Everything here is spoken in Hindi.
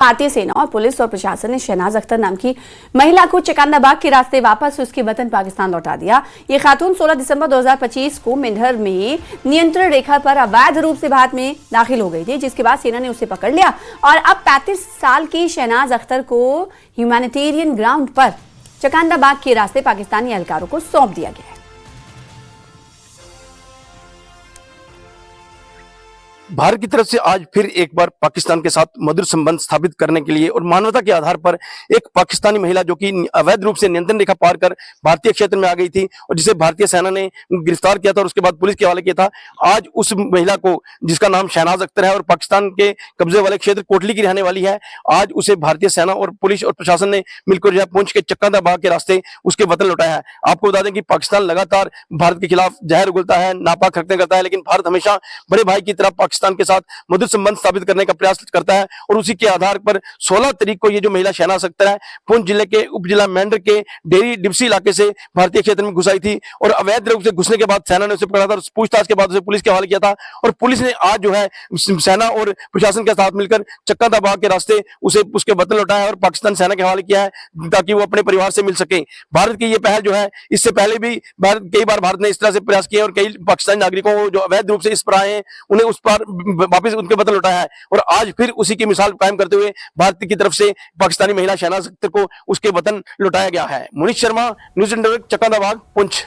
भारतीय सेना और पुलिस और प्रशासन ने शहनाज अख्तर नाम की महिला को चकंदाबाग के रास्ते वापस उसके वतन पाकिस्तान लौटा दिया। ये खातून 16 दिसंबर 2025 को मेंढर में नियंत्रण रेखा पर अवैध रूप से भारत में दाखिल हो गई थी, जिसके बाद सेना ने उसे पकड़ लिया और अब 35 साल की शहनाज अख्तर को ह्यूमैनिटेरियन ग्राउंड पर चकंदाबाग के रास्ते पाकिस्तानी एहलकारों को सौंप दिया गया है। भारत की तरफ से आज फिर एक बार पाकिस्तान के साथ मधुर संबंध स्थापित करने के लिए और मानवता के आधार पर एक पाकिस्तानी महिला जो कि अवैध रूप से नियंत्रण रेखा पार कर भारतीय क्षेत्र में आ गई थी और जिसे भारतीय सेना ने गिरफ्तार किया था और उसके बाद पुलिस के हवाले किया था, आज उस महिला को, जिसका नाम शहनाज अख्तर है और पाकिस्तान के कब्जे वाले क्षेत्र कोटली की रहने वाली है, आज उसे भारतीय सेना और पुलिस और प्रशासन ने मिलकर जो है पहुंच के चकंदाबाग के रास्ते उसके वतन लौटाया है। आपको बता दें कि पाकिस्तान लगातार भारत के खिलाफ जहर उगलता है, नापाक हरकतें करता है, लेकिन भारत हमेशा बड़े भाई की तरह पाकिस्तान के साथ मधुर संबंध स्थापित करने का प्रयास करता है और उसी के आधार पर 16 तारीख को ये जो महिला शहनाज अख्तर है पुंछ जिले के उपजिला मेंढर के डेरी डिप्सी इलाके से भारतीय क्षेत्र में घुस आई थी और अवैध रूप से घुसने के बाद सेना ने उसे पकड़ा था और पूछताछ के बाद उसे पुलिस के हवाले किया था और पुलिस ने आज जो है सेना और प्रशासन के साथ मिलकर चकंदाबाग के रास्ते उसे उसके वतन लौटाया और पाकिस्तान सेना के हवाले किया है ताकि वो अपने परिवार से मिल सके। भारत की ये पहल जो है, इससे पहले भी कई बार भारत ने इस तरह से प्रयास किए और कई पाकिस्तानी नागरिकों को जो अवैध रूप से इस पर आए हैं उन्हें उस पर वापस उनके वतन लौटाया है और आज फिर उसी की मिसाल कायम करते हुए भारत की तरफ से पाकिस्तानी महिला शहनाज अख्तर को उसके वतन लौटाया गया है। Munish Sharma, news network, Chakandabagh, Poonch.